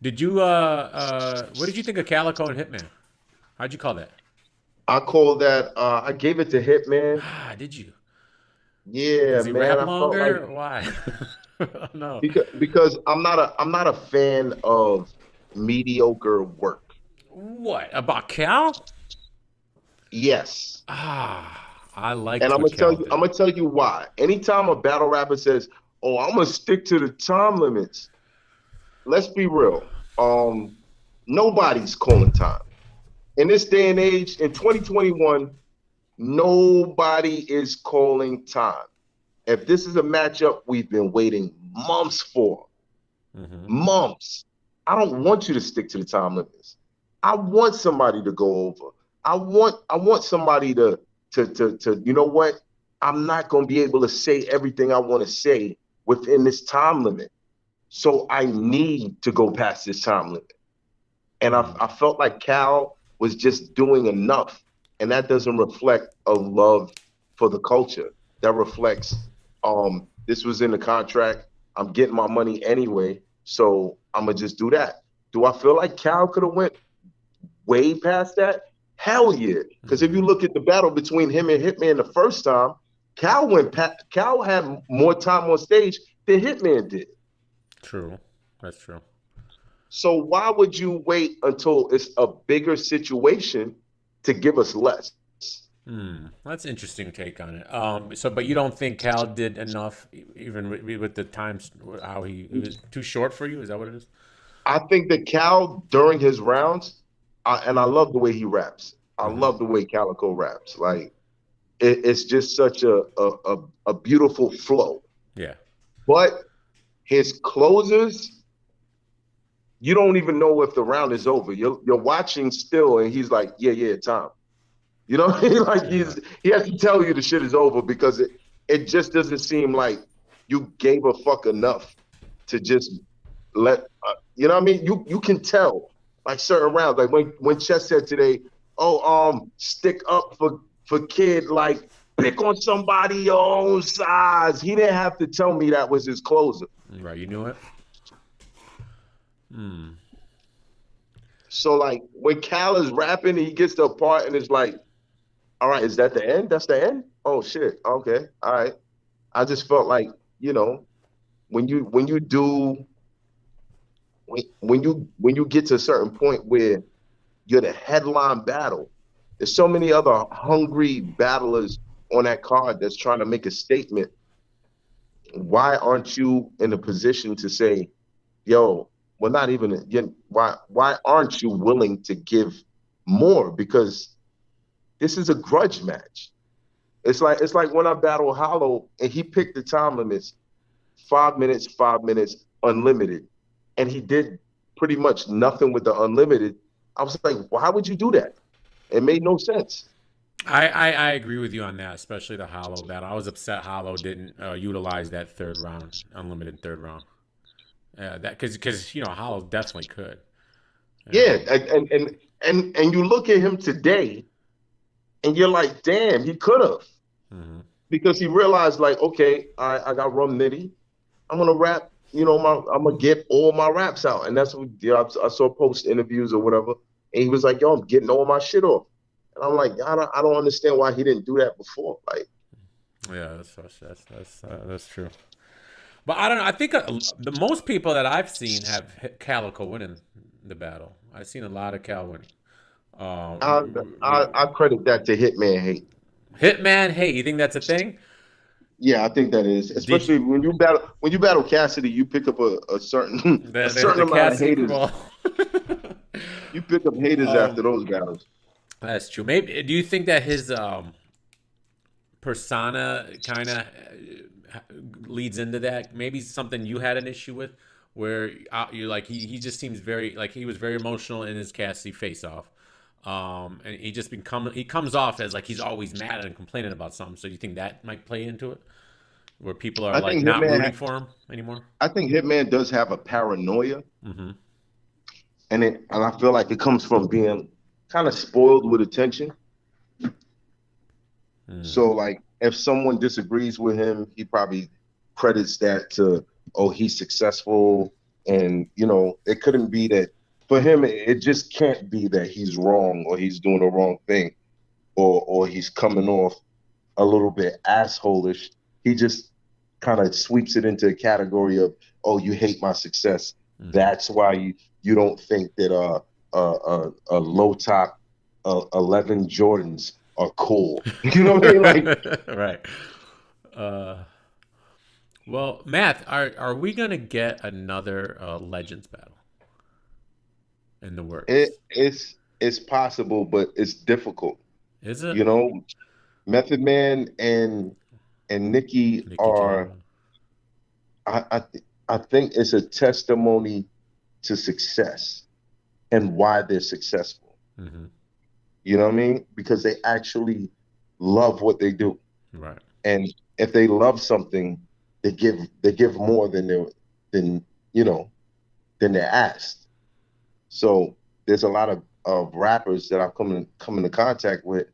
Did you what did you think of Calico and Hitman? How'd you call that? I call that. I gave it to Hitman. Ah, did you? Yeah, Does he man. rap I felt like longer? Why? No. because I'm not a fan of mediocre work. What about Cal? Yes. Ah, I And liked what Cal I'm did. gonna tell you why. Anytime a battle rapper says, "Oh, I'm gonna stick to the time limits," let's be real. Nobody's calling time in this day and age. In 2021, nobody is calling time. If this is a matchup we've been waiting months for, Hmm. months, I don't want you to stick to the time limits. I want somebody to go over. I want somebody to you know what? I'm not going to be able to say everything I want to say within this time limit. So I need to go past this time limit. And Hmm. I felt like Cal was just doing enough. And that doesn't reflect a love for the culture. That reflects this was in the contract. I'm getting my money anyway. So I'm gonna just do that. Do I feel like Cal could have went way past that? Hell yeah. Because if you Hmm. look at the battle between him and Hitman the first time, Cal had more time on stage than Hitman did. True. That's true. So why would you wait until it's a bigger situation to give us less? Hmm. That's an interesting take on it. So, but you don't think Cal did enough, even with the times, how he was too short for you? Is that what it is? I think that Cal during his rounds, and I love the way he raps. I Hmm. love the way Calico raps. Like it's just such a beautiful flow. Yeah. But his closers, you don't even know if the round is over. You're watching still, and he's like, yeah, yeah, time. You know, like Yeah. he has to tell you the shit is over because it just doesn't seem like you gave a fuck enough to just let you know what I mean. You can tell like certain rounds, like when Chess said today, oh stick up for kid, like pick on somebody your own size. He didn't have to tell me that was his closer. Right. You knew it. Hmm. So like when Cal is rapping, he gets to a part and it's like, all right, is that the end? That's the end? Oh shit. Okay. All right. I just felt like, you know, when you do when you get to a certain point where you're the headline battle, there's so many other hungry battlers on that card that's trying to make a statement. Why aren't you in a position to say, yo, well, not even why aren't you willing to give more? Because this is a grudge match. It's like when I battle Hollow and he picked the time limits 5 minutes, 5 minutes, unlimited. And he did pretty much nothing with the unlimited. I was like, why would you do that? It made no sense. I agree with you on that, especially the Hollow battle. I was upset Hollow didn't utilize that third round, unlimited third round. That because Hollow definitely could. Yeah, Um, and you look at him today and you're like, damn, he could have. mhm. Because he realized, like, okay, I got rum nitty. I'm gonna rap, I'm gonna get all my raps out. And that's what I saw post interviews or whatever. And he was like, yo, I'm getting all my shit off. And I'm like, I don't understand why he didn't do that before. Like, Yeah, that's true. But I don't know. I think the most people that I've seen have Calico winning the battle. I've seen a lot of Cal winning. I, I credit that to Hitman hate. Hitman, hey, you think that's a thing? Yeah, I think that is, Did you, especially when you battle Cassidy, you pick up a certain a certain the amount of Cassidy haters. crawl? You pick up haters after um, those battles. that's true. Maybe do you think that his persona kind of leads into that? Maybe something you had an issue with, where you like he just seems very like he was very emotional in his Cassidy face off. And he comes off as like he's always mad and complaining about something. So you think that might play into it, where people are I like think not rooting for him anymore? Hitman does have a paranoia, Mm-hmm. and I feel like it comes from being kind of spoiled with attention. Mm. So like if someone disagrees with him, he probably credits that to, oh, he's successful And it couldn't be that for him. It just can't be that he's wrong or he's doing the wrong thing or he's coming off a little bit assholish. He just kind of sweeps it into a category of, oh, you hate my success. That's why you don't think that a low top 11 Jordans are cool. You know what I mean? Like, right. Well, Matt, are we gonna get another Legends battle in the works? it's possible, but it's difficult. Is it You know, Method Man and Nicki Nicky are. Jam? I think it's a testimony to success and why they're successful. Mm-hmm. You know what I mean? Because they actually love what they do. Right. And if they love something, they give more than than they're asked. So there's a lot of rappers that I've come into contact with,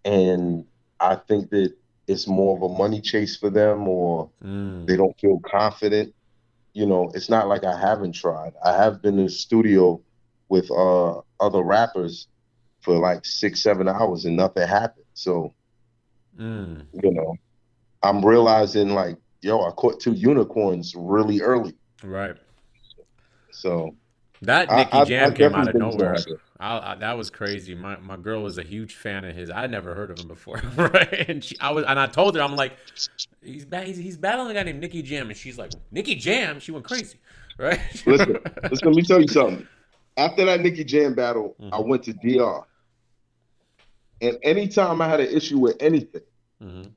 and I think that it's more of a money chase for them, or they don't feel confident. It's not like I haven't tried. I have been in the studio with other rappers for like 6, 7 hours and nothing happened. So, you know, I'm realizing like, yo, I caught two unicorns really early. Right. So That Nicky I Jam came definitely out of think it's gonna nowhere. happen. That was crazy. My girl was a huge fan of his. I'd never heard of him before, right? And I told her, I'm like, he's battling a guy named Nicky Jam, and she's like, Nicky Jam. She went crazy, right? Listen, let me tell you something. After that Nicky Jam battle, I Mm-hmm. went to DR. And anytime I had an issue with anything, Mm-hmm.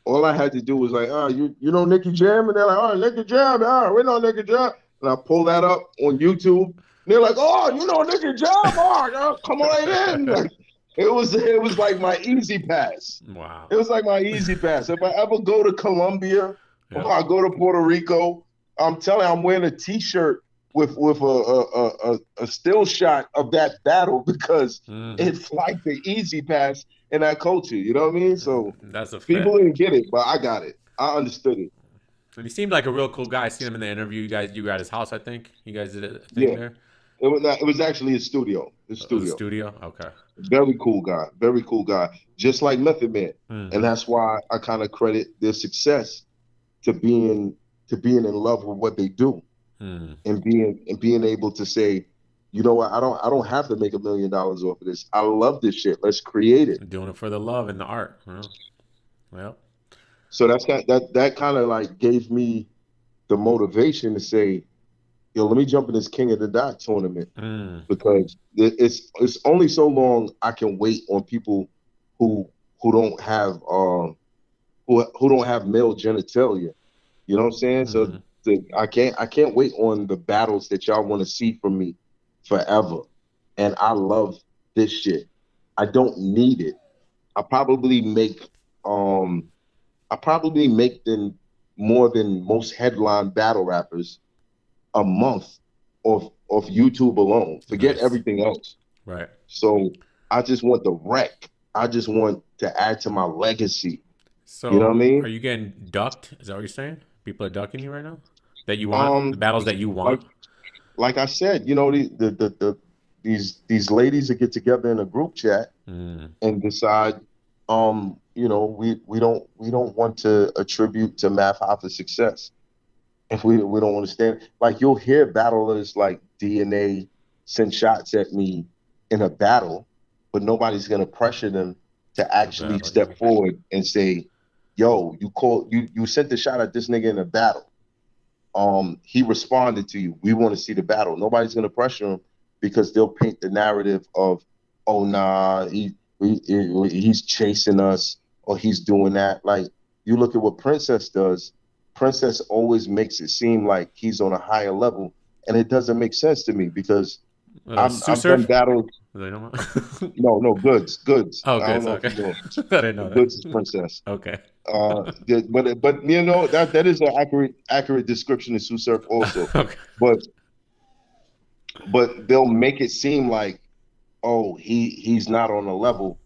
all I had to do was like, oh, you know Nicky Jam? And they're like, oh, Nicky Jam, we know Nicky Jam. And I pull that up on YouTube. And they're like, oh, you know Nicky Jam? Oh, yeah, come on in. Like, it was like my easy pass. Wow. It was like my easy pass. If I ever go to Colombia or I go to Puerto Rico, I'm telling you, I'm wearing a T-shirt with a still shot of that battle because it's like the easy pass in that culture. You know what I mean? So That's a people fact. didn't get it, but I got it. I understood it. And he seemed like a real cool guy. I seen him in the interview. You were at his house, I think. You guys did a thing Yeah, there. it was not, it was actually his studio. His The studio. studio. Okay. Very cool guy. Very cool guy. Just like Method Man, and Mm-hmm. that's why I kind of credit their success to being in love with what they do Mm. and being able to say, you know what, I don't have to make $1 million off of this. I love this shit. Let's create it. Doing it for the love and the art. Well. So that kind of like gave me the motivation to say, yo, let me jump in this King of the Dot tournament Mm. because it's only so long I can wait on people who who don't have who don't have male genitalia. You know what I'm saying? So Mm-hmm. I can't wait on the battles that y'all want to see from me forever. And I love this shit. I don't need it. I probably make um them more than most headline battle rappers a month of YouTube alone. Forget Nice. everything else. Right. So I just want the wreck. I just want to add to my legacy. You know what I So, are mean? you getting ducked? Is that what you're saying? People are ducking you right now? That you want? The Um, battles that you like want? like I said, these ladies that get together in a group chat Mm. and decide, we don't want to attribute to Math Hoffa's success. If we don't understand, like you'll hear battlers like DNA send shots at me in a battle, but nobody's gonna pressure them to To actually battle you. step forward and say, "Yo, you sent the shot at this nigga in a battle. He responded to you. We want to see the battle." Nobody's gonna pressure him because they'll paint the narrative of, "Oh nah, he's chasing us or he's doing that." Like you look at what Princess does. Princess always makes it seem like he's on a higher level, and it doesn't make sense to me because Sue I've done Surf? battles. They don't know? No, goods. Oh, I good. don't So, know if okay. you know I didn't know goods is that. Princess. Okay. But that is an accurate description of Sue Surf also. Okay. But they'll make it seem like, oh, he's not on a level.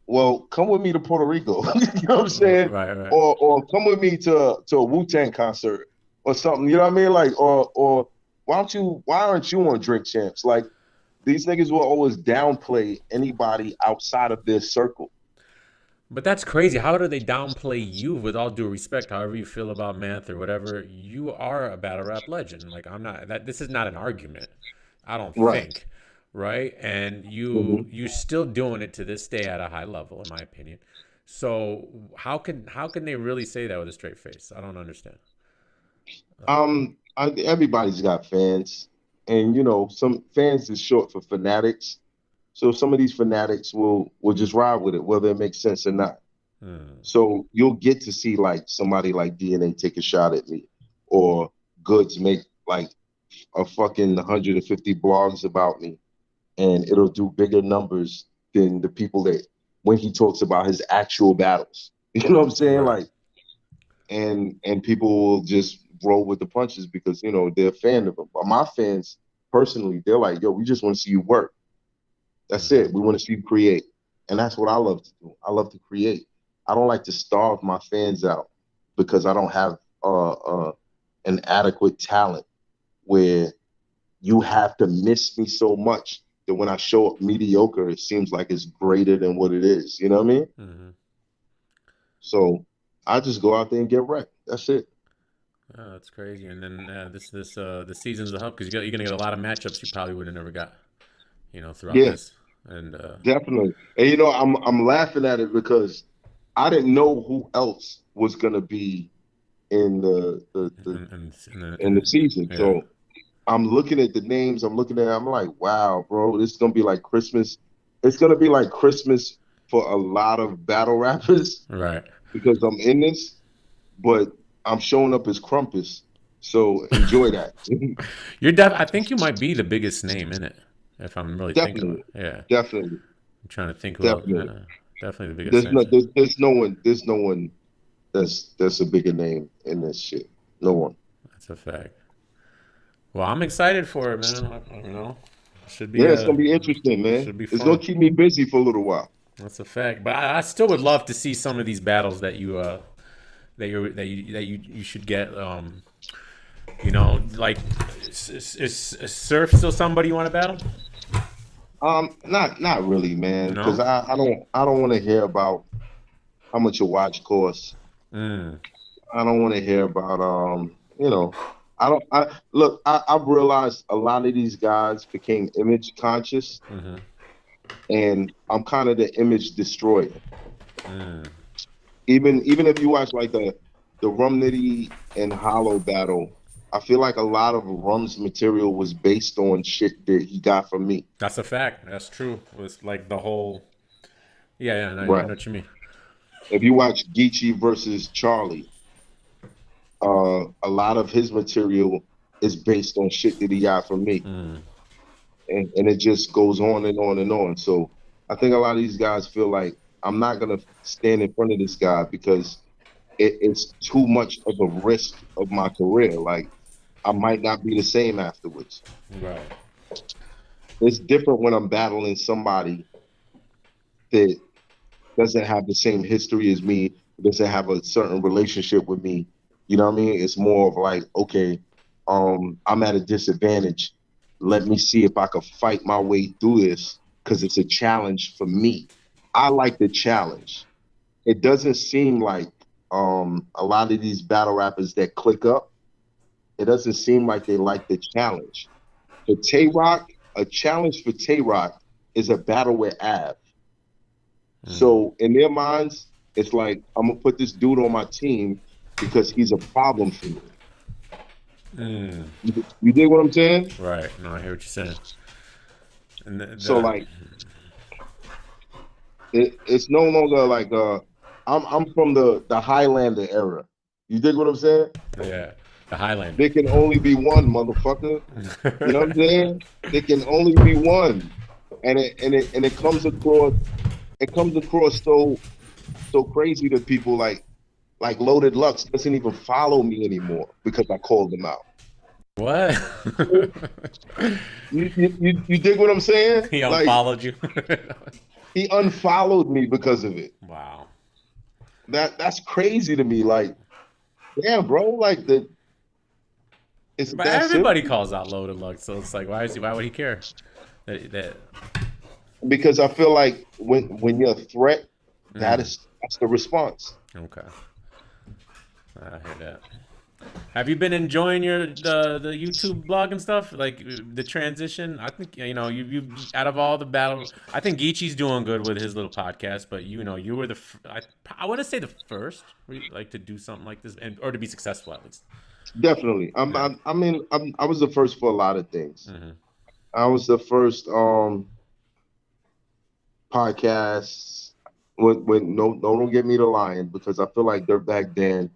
Well, come with me to Puerto Rico. You know what I'm saying? Right, right. Or come with me to a Wu-Tang concert or something. You know what I mean? Like or why aren't you on Drink Champs? Like these niggas will always downplay anybody outside of their circle. But that's crazy. How do they downplay you? With all due respect, however you feel about Math or whatever, you are a battle rap legend. Like I'm not. That this is not an argument. I don't Right. think, right? And Hmm. you're still doing it to this day at a high level, in my opinion. So how can they really say that with a straight face? I don't understand. Everybody's got fans, and some fans is short for fanatics. So some of these fanatics will just ride with it, whether it makes sense or not. Hmm. So you'll get to see like somebody like DNA take a shot at me, or Goods make like a fucking 150 blogs about me, and it'll do bigger numbers than the people that when he talks about his actual battles. You know what I'm saying? Right. Like, and people will just roll with the punches because they're a fan of him. But my fans, personally, they're like, "Yo, we just want to see you work. That's Hmm. it. We want to see you create." And that's what I love to do. I love to create. I don't like to starve my fans out because I don't have an adequate talent where you have to miss me so much that when I show up mediocre, it seems like it's greater than what it is. You know what I mean? Hmm. So I just go out there and get wrecked. That's it. Oh, that's crazy. And then the season's a help because you're gonna get a lot of matchups you probably would have never got, throughout Yeah, this. And definitely. And I'm laughing at it because I didn't know who else was gonna be in the season. yeah. So I'm looking at the names. I'm like, wow, bro, this is gonna be like Christmas. It's gonna be like Christmas for a lot of battle rappers Right. because I'm in this, but I'm showing up as Crumpus. So enjoy that. I think you might be the biggest name in it, if I'm really thinking about Definitely, it. Yeah. definitely, I'm trying to think who else. definitely. Yeah. Definitely the biggest name. There's no one that's a bigger name in this shit. No one. That's a fact. Well, I'm excited for it, man. Should Yeah, be it's gonna be interesting, man. should be It's gonna fun. keep me busy for a little while. That's a fact. But I still would love to see some of these battles that you should get. Like is Surf still somebody you want to battle? Not really, man, because No. I don't want to hear about how much a watch costs. Mm. I don't want to hear about I don't I look I've realized a lot of these guys became image conscious, Hmm. and I'm kind of the image destroyer. Mm. Even if you watch like the Rum Nitty and Hollow battle, I feel like a lot of Rum's material was based on shit that he got from me. That's a fact. That's true. It was like the whole. Yeah, yeah. I Right. know what you mean. If you watch Geechee versus Charlie, a lot of his material is based on shit that he got from me. Mm. And it just goes on and on and on. So I think a lot of these guys feel like I'm not gonna stand in front of this guy because it's too much of a risk of my career. Like I might not be the same afterwards. Right. It's different when I'm battling somebody that doesn't have the same history as me, doesn't have a certain relationship with me. You know what I mean? It's more of like, okay, I'm at a disadvantage. Let me see if I can fight my way through this because it's a challenge for me. I like the challenge. It doesn't seem like a lot of these battle rappers that click up, it doesn't seem like they like the challenge. For Tay Rock, a challenge for Tay Rock is a battle with Av. Mm. So in their minds, it's like I'm gonna put this dude on my team because he's a problem for me. Mm. You dig what I'm saying? Right. No, I hear what you're saying. And So like it's no longer like I'm from the Highlander era. You dig what I'm saying? yeah, the Highlander. There can only be one motherfucker. You know what I'm saying? There can only be one. And it comes across so crazy to people like Loaded Lux doesn't even follow me anymore because I called him out. What? You dig what I'm saying? He Like unfollowed you. he unfollowed me because of it. Wow. That's crazy to me. Like, damn, bro. Like It's But that everybody simple. calls out loaded luck, so it's like, why would he care? That Because I feel like when you're a threat, mm, that's the response. okay, I hear that. Have you been enjoying the YouTube blog and stuff? Like the transition? I think you out of all the battle, I think Geechee's doing good with his little podcast. But you were I want to say the first like to do something like this and or to be successful at least. Definitely. Yeah. I mean, I was the first for a lot of things. Hmm. I was the first podcast with no, don't get me to lying, because I feel like Dirtbag Dan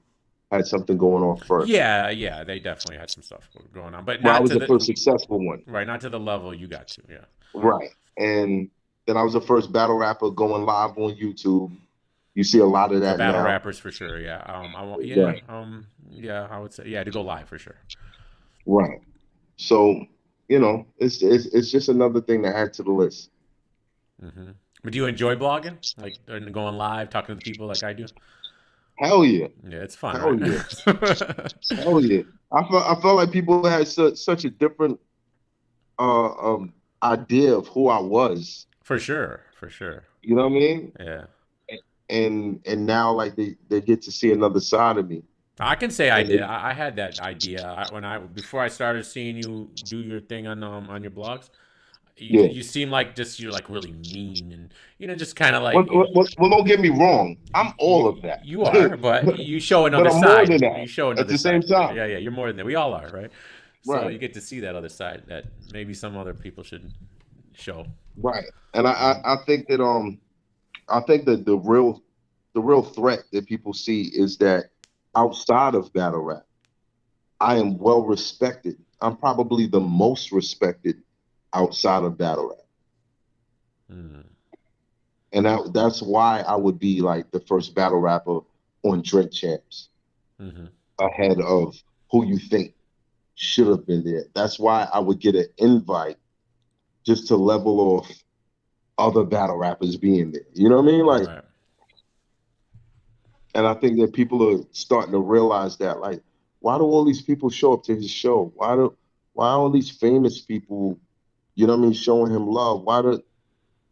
had something going on first. Yeah, yeah, they definitely had some stuff going on, but Well, I not was to the first the successful one. right, not to the level you got to. Yeah. Right. And then I was the first battle rapper going live on YouTube. You see a lot of For that battle now. rappers, for sure. Yeah. I want. Yeah. Right. Yeah. I would say. Yeah. To go live for sure. Right. So, it's just another thing to add to the list. Hmm. But do you enjoy blogging? Like going live, talking to the people like I do? Hell yeah. Yeah, it's fun, Hell right? yeah. Hell yeah. I felt like people had such a different idea of who I was. For sure. For sure. You know what I mean? Yeah. And now like they get to see another side of me. I can say I And did. I had that idea when I before I started seeing you do your thing on your blogs. yeah. You seem like you're like really mean and just kind of Well, like well, well, well, don't get me wrong. I'm all of that. you are, but you show But another I'm more side. than You that show at another the same side. time. Yeah, yeah, you're more than that. We all are, right? So Right. you get to see that other side that maybe some other people should show. Right. And Mhm. I think that the real threat that people see is that outside of battle rap, I am well respected. I'm probably the most respected outside of battle rap. Mm. And that's why I would be like the first battle rapper on Drink Champs Hmm. ahead of who you think should have been there. That's why I would get an invite just to level off other battle rappers being there. You know what I mean? Like, Right. and I think that people are starting to realize that, like, why do all these people show up to his show? Why all these famous people, showing him love?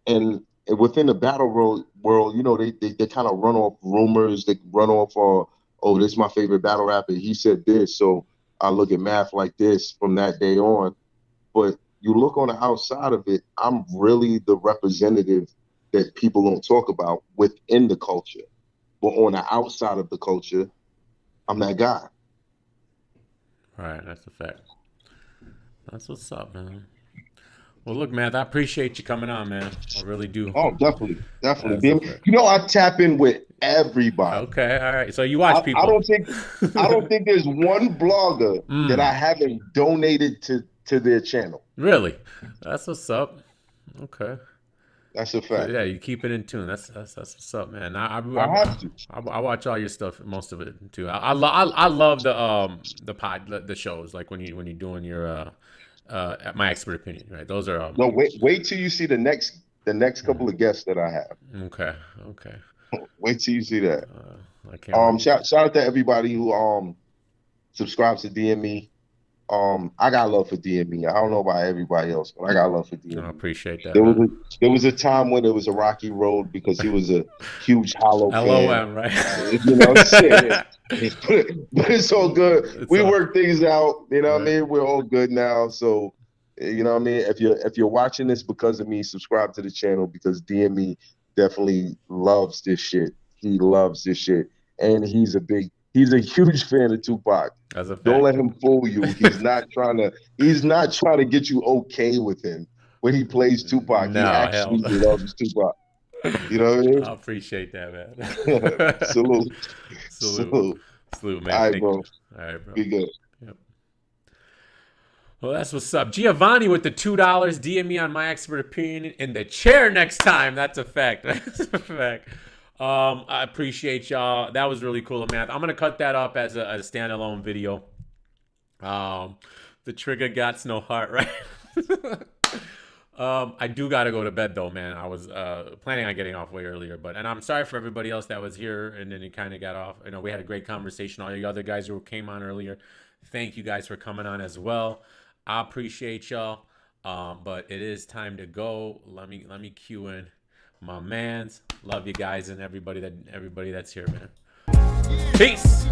And within the battle world, they kind of run off rumors. They run off, oh, this is my favorite battle rapper. He said this, so I look at math like this from that day on. But you look on the outside of it, I'm really the representative that people don't talk about within the culture. But on the outside of the culture, I'm that guy. Right. That's a fact. That's what's up, man. Well, look, man, I appreciate you coming on, man. I really do. Oh, definitely, definitely. That's a Being, fact. I tap in with everybody. Okay. All right. So you watch I people. don't think I don't think there's one blogger that Mm. I haven't donated to their channel. Really? That's what's up. Okay. That's a So fact. yeah, you keep it in tune. That's what's up, man. I have to. I watch all your stuff, most of it too. I love the shows like when you're doing your my expert opinion, right? Those are No, wait till you see the next couple of guests that I have. okay, okay. Wait till you see that. I can't wait. Shout out to everybody who subscribes to DME. I got love for DME. I don't know about everybody else, but I got love for I DME. appreciate that, There was man. a there was a time when it was a rocky road because he was a huge Hollow fan. LOM, right? You know what I'm saying? But it's all good. It's We all work things out. You know what I right. mean? We're all good now. So, you know what I mean? If you're watching this because of me, subscribe to the channel because DME definitely loves this shit. He loves this shit. And he's a huge fan of Tupac. That's a Don't fact. let him fool you. He's not trying to get you okay with him. When he plays Tupac, he No, hell. actually loves Tupac. You know what I I appreciate that, mean? man. Salute. Salute. Salute. Salute, All man. right, Thank you. bro. All right, bro. Be good. Yep. Well, that's what's up. Giovanni with the $2. DM me on my expert opinion in the chair next time. That's a fact. That's a fact. I appreciate y'all. That was really cool, man. I'm gonna cut that up as a standalone video. Um, the trigger got no heart, right? I do gotta go to bed though, man. I was planning on getting off way earlier, and I'm sorry for everybody else that was here and then it kind of got off. We had a great conversation. All the other guys who came on earlier, Thank you guys for coming on as well. I appreciate y'all. But it is time to go. Let me cue in my mans. Love you guys and everybody that's here, man. Peace.